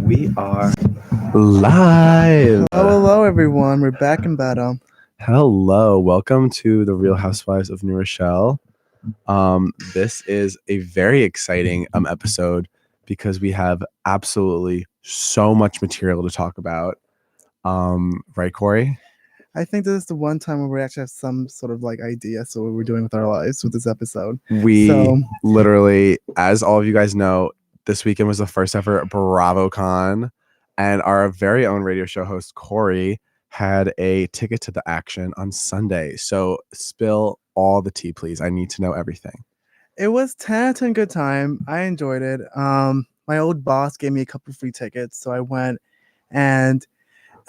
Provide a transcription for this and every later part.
We are live. Hello, everyone. We're back in battle. Hello. Welcome to the Real Housewives of New Rochelle. This is a very exciting episode because we have absolutely so much material to talk about. Right, Corey? I think this is the one time where we actually have some sort of like idea. So what we're doing with our lives with this episode. We literally, as all of you guys know, this weekend was the first ever BravoCon, and our very own radio show host Corey had a ticket to the action on Sunday. So spill all the tea, please. I need to know everything. It was 10 out of 10 good time. I enjoyed it. My old boss gave me a couple free tickets, so I went, and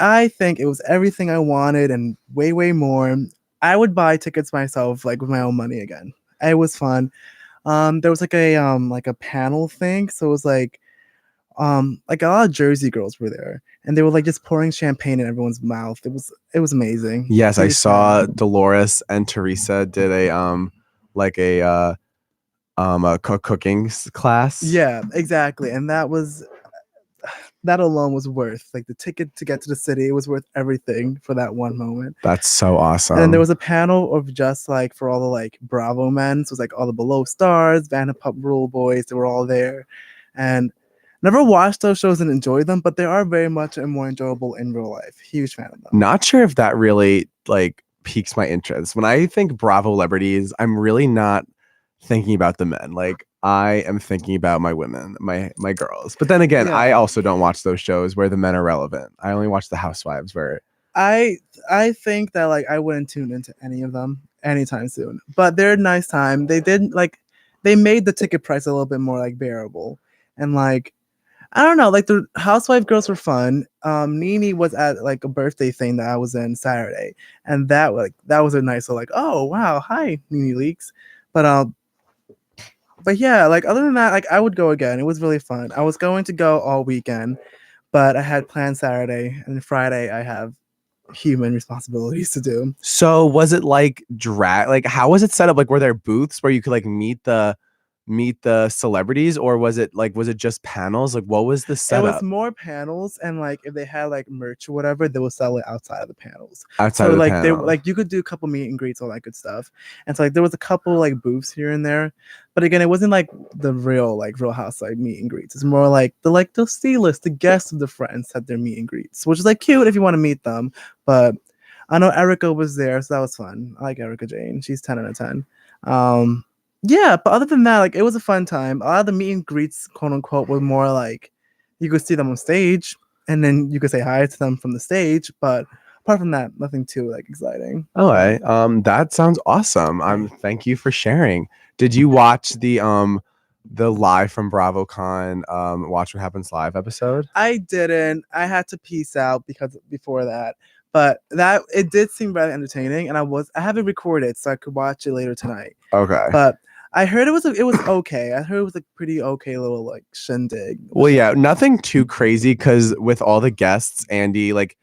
I think it was everything I wanted and way, way more. I would buy tickets myself, like with my own money again. It was fun. There was like a panel thing, so it was like a lot of Jersey girls were there, and they were like just pouring champagne in everyone's mouth. It was amazing. Yes, I saw Dolores and Teresa did a cooking class. Yeah, exactly, and that alone was worth like the ticket to get to the city. It was worth everything for that one moment. That's so awesome. And then there was a panel of just like for all the like Bravo men, so it was like all the Below Stars, Vanderpump Rule Boys. They were all there, and never watched those shows and enjoyed them, but they are very much more enjoyable in real life. Huge fan of them. Not sure if that really like piques my interest. When I think Bravo celebrities, I'm really not thinking about the men. Like I am thinking about my women, my girls. But then again, I also don't watch those shows where the men are relevant. I only watch the Housewives where I think that like I wouldn't tune into any of them anytime soon. But they're a nice time. They made the ticket price a little bit more like bearable. And like I don't know, like the Housewife girls were fun. Nene was at like a birthday thing that I was in Saturday, and that was a nice like, oh wow, hi Nene Leakes. But yeah, like other than that, like I would go again. It was really fun. I was going to go all weekend, but I had planned Saturday and Friday I have human responsibilities to do. So was it like drag? Like how was it set up? Like were there booths where you could like meet the celebrities, or was it just panels? Like what was the setup? It was more panels, and like if they had like merch or whatever, they would sell it outside of the panels. Outside of the panel. They like you could do a couple meet and greets, all that good stuff. And so like there was a couple like booths here and there, but again, it wasn't like the real house like meet and greets. It's more like the C-list, the guests of the friends had their meet and greets, which is like cute if you want to meet them. But I know Erica was there, so that was fun. I like Erica Jane. She's 10 out of 10. Yeah, but other than that, like it was a fun time. A lot of the meet and greets, quote unquote, were more like you could see them on stage and then you could say hi to them from the stage. But apart from that, nothing too like exciting. All right. That sounds awesome. Thank you for sharing. Did you watch the live from BravoCon Watch What Happens Live episode? I didn't. I had to peace out because before that. But it did seem rather entertaining, and I have it recorded so I could watch it later tonight. Okay. But I heard it was okay. I heard it was a pretty okay little like shindig. Well, yeah, nothing too crazy because with all the guests, Andy, like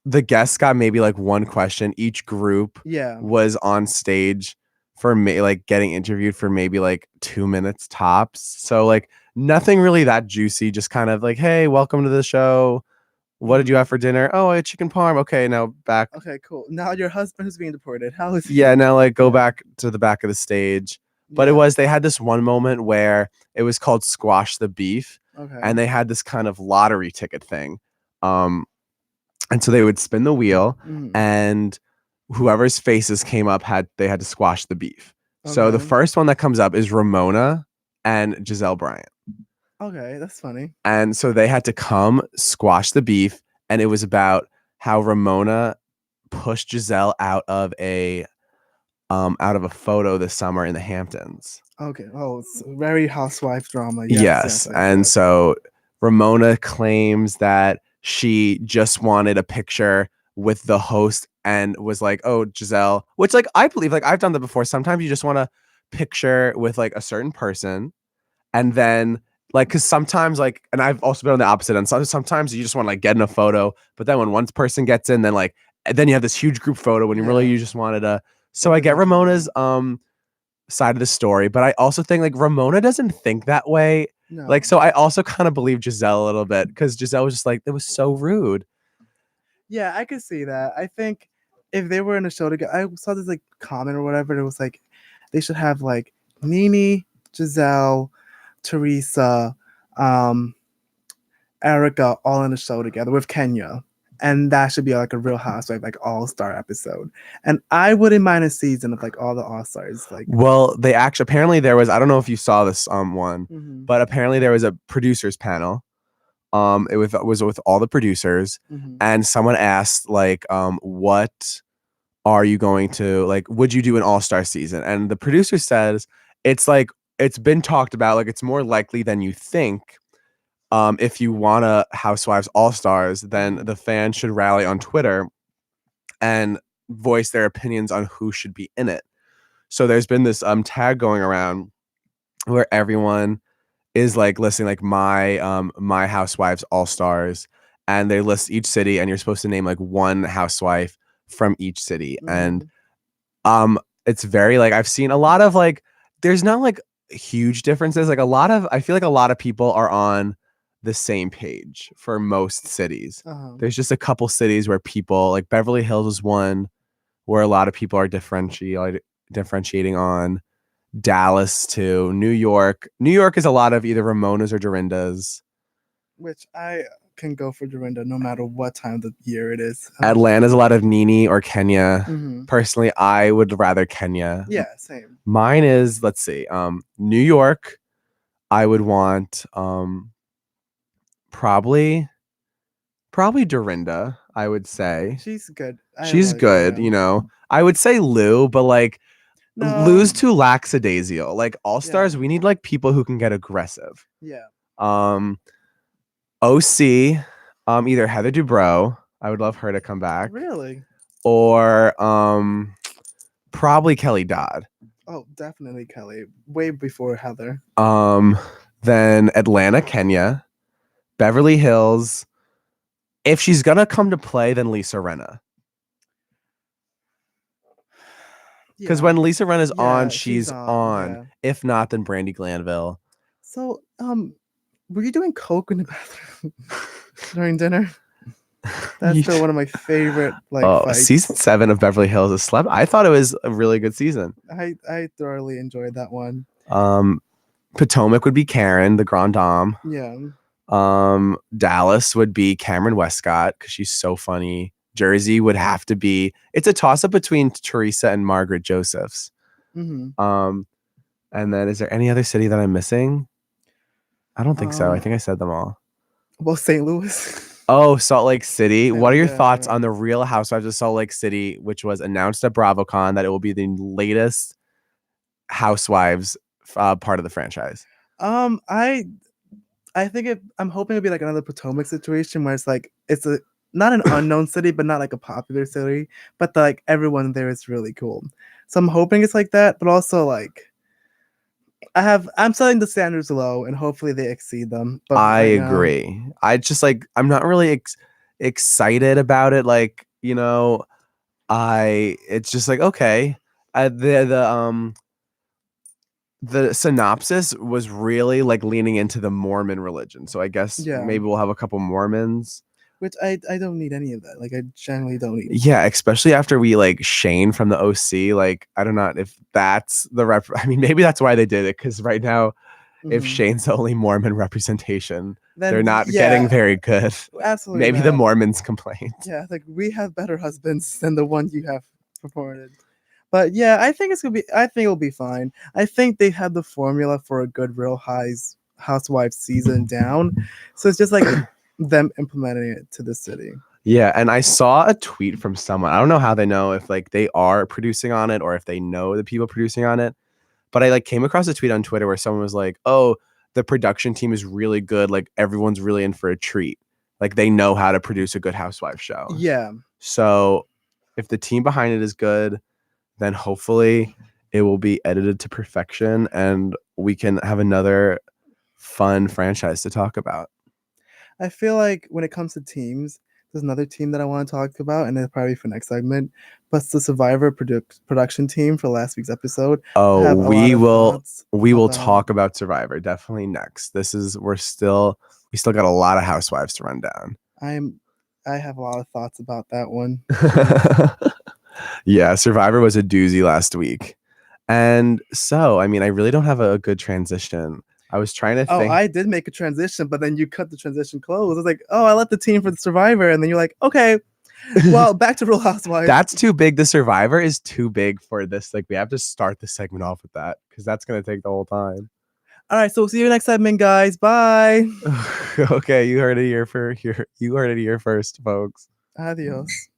the guests got maybe like one question. Each group was on stage for like getting interviewed for maybe like 2 minutes tops. So like nothing really that juicy, just kind of like, hey, welcome to the show. What did you have for dinner? Oh, I had chicken parm. Okay, now back. Okay, cool. Now your husband is being deported. How is he? Yeah, now like go back to the back of the stage. But they had this one moment where it was called Squash the Beef. Okay. And they had this kind of lottery ticket thing. And so they would spin the wheel and whoever's faces came up they had to squash the beef. Okay. So the first one that comes up is Ramona and Giselle Bryant. Okay, that's funny. And so they had to come squash the beef, and it was about how Ramona pushed Giselle out of a photo this summer in the Hamptons. Okay. Oh, it's very housewife drama. Yes. And so Ramona claims that she just wanted a picture with the host and was like, oh, Giselle, which like I believe, like I've done that before. Sometimes you just want a picture with like a certain person, and then like, because sometimes like, and I've also been on the opposite end. Sometimes you just want to like get in a photo, but then when one person gets in, then you have this huge group photo when you just wanted to. So I get Ramona's side of the story, but I also think like Ramona doesn't think that way. No. Like, so I also kind of believe Giselle a little bit because Giselle was just like, it was so rude. Yeah, I could see that. I think if they were in a show together, I saw this like comment or whatever. It was like they should have like Nene, Giselle, Teresa, um, Erica all in a show together with Kenya. And that should be like a Real Housewife like all-star episode. And I wouldn't mind a season of like all the all-stars. Like Well, they actually apparently there was, I don't know if you saw this one, mhm, but apparently there was a producers panel. It was with all the producers, mhm, and someone asked like, what are you going to like? Would you do an all-star season? And the producer says it's like it's been talked about. Like it's more likely than you think. If you want a Housewives All Stars, then mhm. the fans should rally on Twitter and voice their opinions on who should be in it. So there's been this tag going around where everyone is like listing like my housewives all stars, and they list each city, and you're supposed to name like one housewife from each city. And Mhm. it's very like I've seen a lot of like there's not like huge differences. Like a lot of I feel like a lot of people are on the same page for most cities. Uh-huh. There's just a couple cities where people like Beverly Hills is one where a lot of people are differentiating on. Dallas too. New York. New York is a lot of either Ramonas or Dorindas. Which I can go for Dorinda no matter what time of the year it is. Atlanta's a lot of Nene or Kenya. Mhm. Personally, I would rather Kenya. Yeah, same. Mine is, let's see, New York. I would want probably Dorinda, I would say. She's good. I She's like her, good, yeah. you know. I would say Lou, but like No. Lou's too lackadaisical. Like all Yeah. stars, we need like people who can get aggressive. Yeah. Um OC, either Heather Dubrow, I would love her to come back, Really? or probably Kelly Dodd. Oh, definitely Kelly. Way before Heather. Then Atlanta, Kenya, Beverly Hills. If she's gonna come to play, then Lisa Rinna. Because Yeah. when Lisa Rinna's on, Yeah, she's on. Yeah. If not, then Brandy Glanville. So, were you doing coke in the bathroom during dinner? That's still one of my favorite like fights. Season 7 of Beverly Hills is slept. I thought it was a really good season. I thoroughly enjoyed that one. Potomac would be Karen, the Grand Dame. Yeah. Dallas would be Cameron Westcott because she's so funny. Jersey would have to be. It's a toss up between Teresa and Margaret Josephs. Mm-hmm. And then is there any other city that I'm missing? I don't think so. I think I said them all. Well, St. Louis. Oh, Salt Lake City. What are your thoughts yeah. on the Real Housewives of Salt Lake City, which was announced at BravoCon that it will be the latest Housewives part of the franchise? I think I'm hoping it'll be like another Potomac situation where it's like it's a not an unknown city, but not like a popular city, but like everyone there is really cool. So I'm hoping it's like that, but also like I'm setting the standards low, and hopefully they exceed them. But I right now, agree. I just like I'm not really excited about it. Like it's just like okay. The synopsis was really like leaning into the Mormon religion. So I guess Yeah. maybe we'll have a couple Mormons. Which I don't need any of that. Like I generally don't need. Yeah, especially after we like Shane from the OC. Like I don't know if that's the I mean, maybe that's why they did it because right now, if Mhm. Shane's the only Mormon representation, Then, they're not yeah, getting very good. Absolutely. Maybe the Mormons complained. Yeah, like we have better husbands than the one you have purported. But yeah, I think it'll be fine. I think they have the formula for a good Real Housewives season down. So it's just like them implementing it to the city. Yeah, and I saw a tweet from someone. I don't know how they know if like they are producing on it or if they know the people producing on it. But I like came across a tweet on Twitter where someone was like, "Oh, the production team is really good. Like everyone's really in for a treat. Like they know how to produce a good housewife show." Yeah. So if the team behind it is good, then hopefully it will be edited to perfection and we can have another fun franchise to talk about. I feel like when it comes to teams, There's another team that I want to talk about, and it's probably for next segment. But it's the Survivor production team for last week's episode. I Oh, have a lot of thoughts we will about. talk about Survivor definitely next. We still got a lot of housewives to run down. I have a lot of thoughts about that one. Yeah, Survivor was a doozy last week. And so, I mean, I really don't have a good transition. I was trying to Oh, think. I did make a transition, but then you cut the transition close. I was like, oh, I left the team for the Survivor, and then you're like, okay, well, back to Real Housewives. That's too big. The Survivor is too big for this. Like, we have to start the segment off with that because that's gonna take the whole time. All right, so see you next segment, guys. Bye. Okay, you heard it here first, folks. Adios.